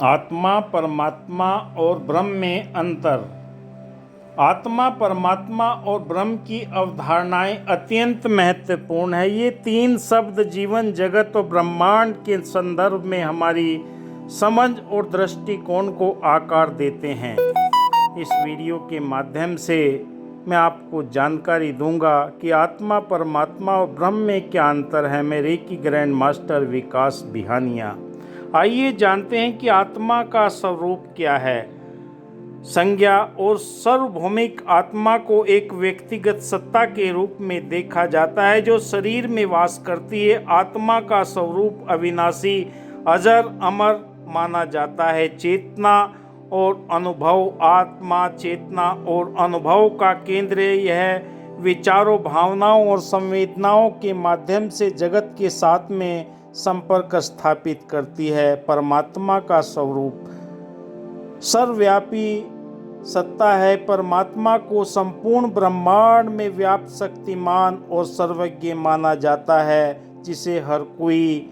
आत्मा, परमात्मा और ब्रह्म में अंतर। आत्मा, परमात्मा और ब्रह्म की अवधारणाएं अत्यंत महत्वपूर्ण है। ये तीन शब्द जीवन, जगत और ब्रह्मांड के संदर्भ में हमारी समझ और दृष्टिकोण को आकार देते हैं। इस वीडियो के माध्यम से मैं आपको जानकारी दूंगा कि आत्मा, परमात्मा और ब्रह्म में क्या अंतर है। मैं रेकी ग्रैंड मास्टर विकास बिहानिया। आइए जानते हैं कि आत्मा का स्वरूप क्या है। संज्ञा और सार्वभौमिक आत्मा को एक व्यक्तिगत सत्ता के रूप में देखा जाता है जो शरीर में वास करती है। आत्मा का स्वरूप अविनाशी, अजर, अमर माना जाता है। चेतना और अनुभव। आत्मा चेतना और अनुभव का केंद्र है। यह विचारों, भावनाओं और संवेदनाओं के माध्यम से जगत के साथ में संपर्क स्थापित करती है। परमात्मा का स्वरूप सर्वव्यापी सत्ता है। परमात्मा को संपूर्ण ब्रह्मांड में व्याप्त, शक्तिमान और सर्वज्ञ माना जाता है, जिसे हर कोई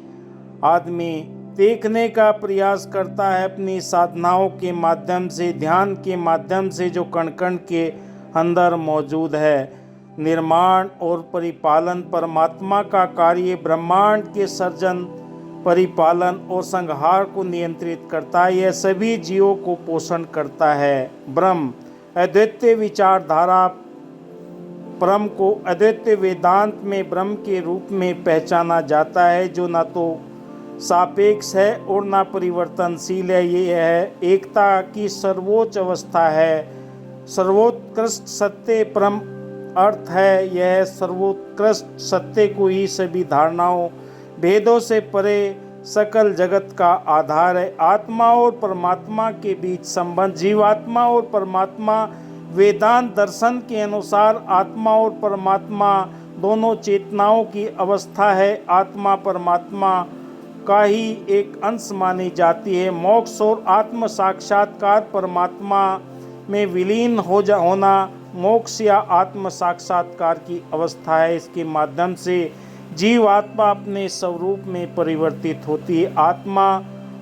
आदमी देखने का प्रयास करता है अपनी साधनाओं के माध्यम से, ध्यान के माध्यम से, जो कण कण के अंदर मौजूद है। निर्माण और परिपालन। परमात्मा का कार्य ब्रह्मांड के सर्जन, परिपालन और संहार को नियंत्रित करता है। यह सभी जीवों को पोषण करता है। ब्रह्म अद्वैत विचारधारा। ब्रह्म को अद्वैत वेदांत में ब्रह्म के रूप में पहचाना जाता है, जो न तो सापेक्ष है और न परिवर्तनशील है। ये है एकता की सर्वोच्च अवस्था है। सर्वोत्कृष्ट सत्य परम अर्थ है। यह सर्वोत्कृष्ट सत्य को ही सभी धारणाओं, भेदों से परे सकल जगत का आधार है। आत्मा और परमात्मा के बीच संबंध। जीवात्मा और परमात्मा। वेदांत दर्शन के अनुसार आत्मा और परमात्मा दोनों चेतनाओं की अवस्था है। आत्मा परमात्मा का ही एक अंश मानी जाती है। मोक्ष और आत्म साक्षात्कार। परमात्मा में विलीन होना मोक्ष या आत्म साक्षात्कार की अवस्था है। इसके माध्यम से जीवात्मा अपने स्वरूप में परिवर्तित होती है। आत्मा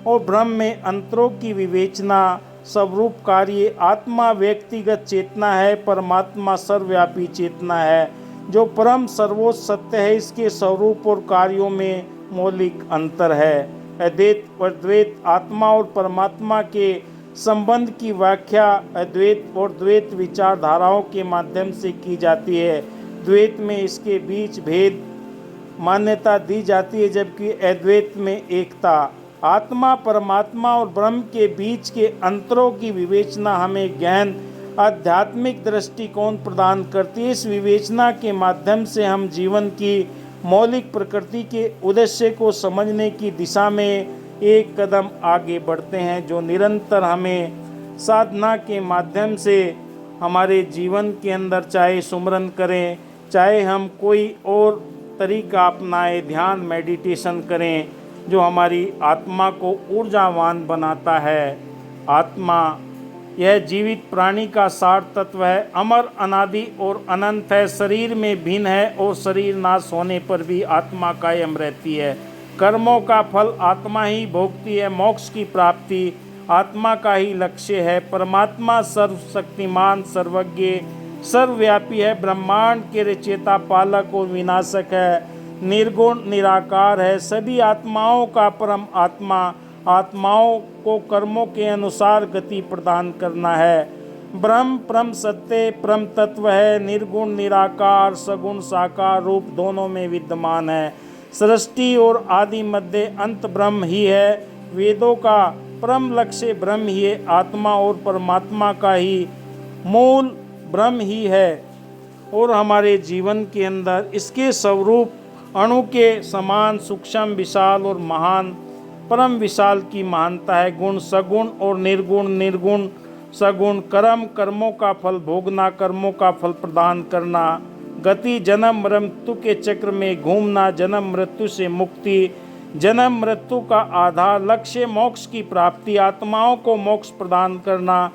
और ब्रह्म में अंतरों की विवेचना। स्वरूप कार्य। आत्मा व्यक्तिगत चेतना है, परमात्मा सर्वव्यापी चेतना है जो परम सर्वोच्च सत्य है। इसके स्वरूप और कार्यों में मौलिक अंतर है। अद्वैत और द्वैत। आत्मा और परमात्मा के संबंध की व्याख्या अद्वैत और द्वैत विचारधाराओं के माध्यम से की जाती है। द्वैत में इसके बीच भेद मान्यता दी जाती है, जबकि अद्वैत में एकता। आत्मा, परमात्मा और ब्रह्म के बीच के अंतरों की विवेचना हमें गहन आध्यात्मिक दृष्टिकोण प्रदान करती है। इस विवेचना के माध्यम से हम जीवन की मौलिक प्रकृति के उद्देश्य को समझने की दिशा में एक कदम आगे बढ़ते हैं, जो निरंतर हमें साधना के माध्यम से हमारे जीवन के अंदर, चाहे सुमरन करें, चाहे हम कोई और तरीका अपनाएं, ध्यान, मेडिटेशन करें, जो हमारी आत्मा को ऊर्जावान बनाता है। आत्मा यह जीवित प्राणी का सार तत्व है। अमर, अनादि और अनंत है। शरीर में भिन्न है और शरीर नाश होने पर भी आत्मा कायम रहती है। कर्मों का फल आत्मा ही भोगती है। मोक्ष की प्राप्ति आत्मा का ही लक्ष्य है। परमात्मा सर्वशक्तिमान, सर्वज्ञ, सर्वव्यापी है। ब्रह्मांड के रचयिता, पालक और विनाशक है। निर्गुण, निराकार है। सभी आत्माओं का परम आत्मा आत्माओं को कर्मों के अनुसार गति प्रदान करना है। ब्रह्म परम सत्य, परम तत्व है। निर्गुण, निराकार, सगुण, साकार रूप दोनों में विद्यमान है। सृष्टि और आदि, मध्य, अंत ब्रह्म ही है। वेदों का परम लक्ष्य ब्रह्म ही है। आत्मा और परमात्मा का ही मूल ब्रह्म ही है और हमारे जीवन के अंदर इसके स्वरूप अणु के समान, सूक्ष्म, विशाल और महान। परम विशाल की महानता है। गुण सगुण और निर्गुण, निर्गुण सगुण। कर्म, कर्मों का फल भोगना, कर्मों का फल प्रदान करना। गति, जन्म मृत्यु के चक्र में घूमना, जन्म मृत्यु से मुक्ति, जन्म मृत्यु का आधार। लक्ष्य मोक्ष की प्राप्ति, आत्माओं को मोक्ष प्रदान करना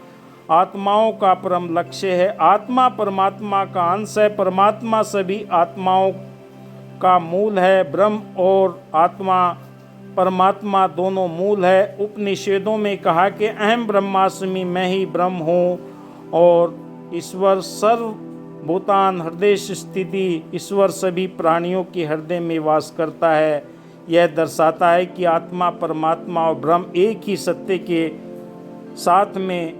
आत्माओं का परम लक्ष्य है। आत्मा परमात्मा का अंश है। परमात्मा सभी आत्माओं का मूल है। ब्रह्म और आत्मा परमात्मा दोनों मूल है। उपनिषदों में कहा कि अहम ब्रह्मास्मि, मैं ही ब्रह्म हूँ। और ईश्वर सर्वभूतान हृदय स्थिति, ईश्वर सभी प्राणियों के हृदय में वास करता है। यह दर्शाता है कि आत्मा, परमात्मा और ब्रह्म एक ही सत्य के साथ में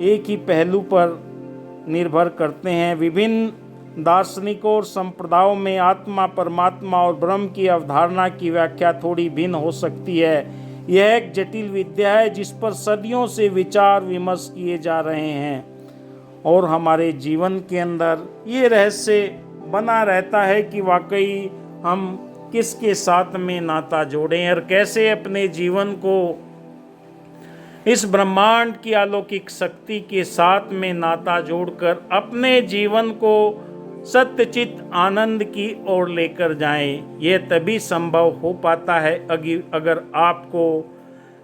एक ही पहलू पर निर्भर करते हैं। विभिन्न दार्शनिकों और संप्रदायों में आत्मा, परमात्मा और ब्रह्म की अवधारणा की व्याख्या थोड़ी भिन्न हो सकती है। यह एक जटिल विद्या है जिस पर सदियों से विचार विमर्श किए जा रहे हैं और हमारे जीवन के अंदर ये रहस्य बना रहता है कि वाकई हम किसके साथ में नाता जोड़ें और कैसे अपने जीवन को इस ब्रह्मांड की अलौकिक शक्ति के साथ में नाता जोड़कर अपने जीवन को सत्यचित आनंद की ओर लेकर जाएं। यह तभी संभव हो पाता है अगर आपको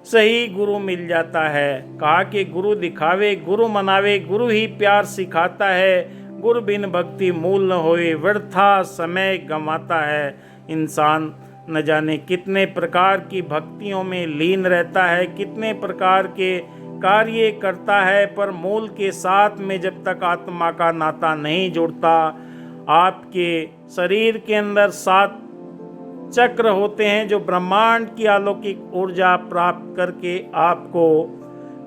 सही गुरु मिल जाता है। कहा कि गुरु दिखावे, गुरु मनावे, गुरु ही प्यार सिखाता है। गुरु बिन भक्ति मूल न होए, व्यर्था समय गंवाता है। इंसान न जाने कितने प्रकार की भक्तियों में लीन रहता है, कितने प्रकार के कार्य करता है, पर मूल के साथ में जब तक आत्मा का नाता नहीं जुड़ता, आपके शरीर के अंदर 7 चक्र होते हैं जो ब्रह्मांड की अलौकिक ऊर्जा प्राप्त करके आपको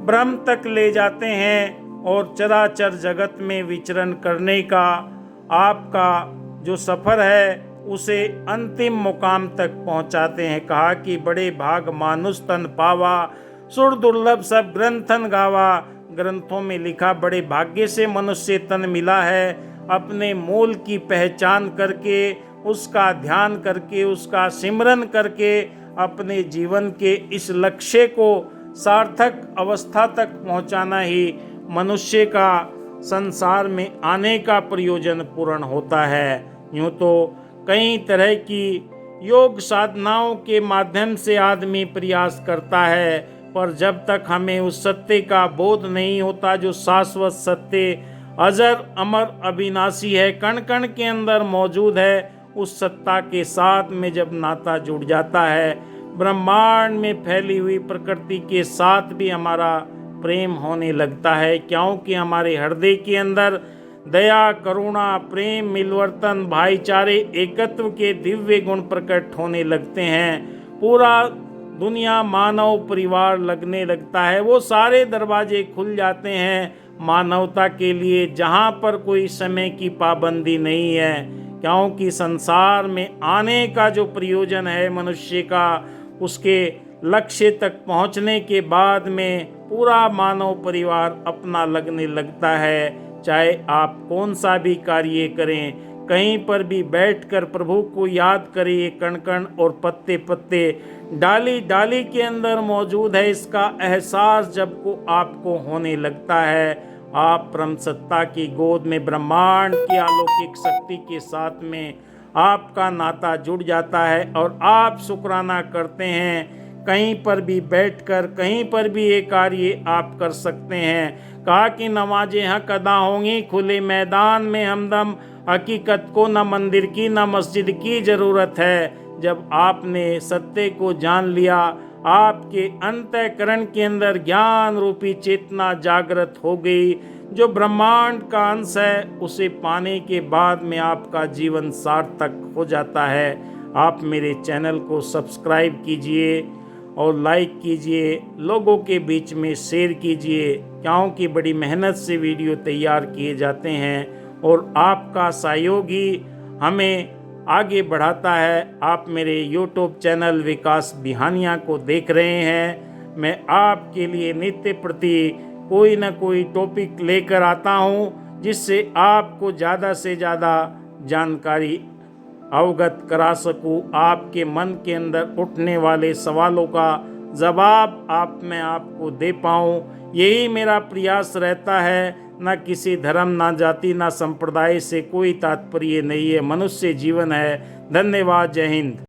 ब्रह्म तक ले जाते हैं और चराचर जगत में विचरण करने का आपका जो सफ़र है उसे अंतिम मुकाम तक पहुंचाते हैं। कहा कि बड़े भाग मानुष तन पावा, सुर दुर्लभ सब ग्रंथन गावा। ग्रंथों में लिखा बड़े भाग्य से मनुष्य तन मिला है। अपने मूल की पहचान करके, उसका ध्यान करके, उसका सिमरन करके अपने जीवन के इस लक्ष्य को सार्थक अवस्था तक पहुंचाना ही मनुष्य का संसार में आने का प्रयोजन पूर्ण होता है। यूँ तो कई तरह की योग साधनाओं के माध्यम से आदमी प्रयास करता है, पर जब तक हमें उस सत्य का बोध नहीं होता जो शाश्वत सत्य अजर अमर अविनाशी है, कण कण के अंदर मौजूद है, उस सत्ता के साथ में जब नाता जुड़ जाता है, ब्रह्मांड में फैली हुई प्रकृति के साथ भी हमारा प्रेम होने लगता है। क्योंकि हमारे हृदय के अंदर दया, करुणा, प्रेम, मिलवर्तन, भाईचारे, एकत्व के दिव्य गुण प्रकट होने लगते हैं। पूरा दुनिया मानव परिवार लगने लगता है। वो सारे दरवाजे खुल जाते हैं मानवता के लिए जहाँ पर कोई समय की पाबंदी नहीं है। क्योंकि संसार में आने का जो प्रयोजन है मनुष्य का, उसके लक्ष्य तक पहुँचने के बाद में पूरा मानव परिवार अपना लगने लगता है। चाहे आप कौन सा भी कार्य करें, कहीं पर भी बैठकर प्रभु को याद करिए। कण कण और पत्ते पत्ते, डाली डाली के अंदर मौजूद है। इसका एहसास जब को आपको होने लगता है, आप परम सत्ता की गोद में ब्रह्मांड की अलौकिक शक्ति के साथ में आपका नाता जुड़ जाता है और आप शुक्राना करते हैं। कहीं पर भी बैठकर कहीं पर भी ये कार्य आप कर सकते हैं। कहा कि नमाजें हक अदा होंगी खुले मैदान में हमदम, हकीकत को न मंदिर की न मस्जिद की ज़रूरत है। जब आपने सत्य को जान लिया, आपके अंतःकरण के अंदर ज्ञान रूपी चेतना जागृत हो गई जो ब्रह्मांड का अंश है, उसे पाने के बाद में आपका जीवन सार्थक हो जाता है। आप मेरे चैनल को सब्सक्राइब कीजिए और लाइक कीजिए, लोगों के बीच में शेयर कीजिए, क्योंकि बड़ी मेहनत से वीडियो तैयार किए जाते हैं और आपका सहयोग ही हमें आगे बढ़ाता है। आप मेरे YouTube चैनल विकास बिहानिया को देख रहे हैं। मैं आपके लिए नित्य प्रति कोई न कोई टॉपिक लेकर आता हूं, जिससे आपको ज़्यादा से ज़्यादा जानकारी अवगत करा सकूं। आपके मन के अंदर उठने वाले सवालों का जवाब मैं आपको दे पाऊं, यही मेरा प्रयास रहता है। न किसी धर्म, ना जाति, ना संप्रदाय से कोई तात्पर्य नहीं है। मनुष्य जीवन है। धन्यवाद। जय हिंद।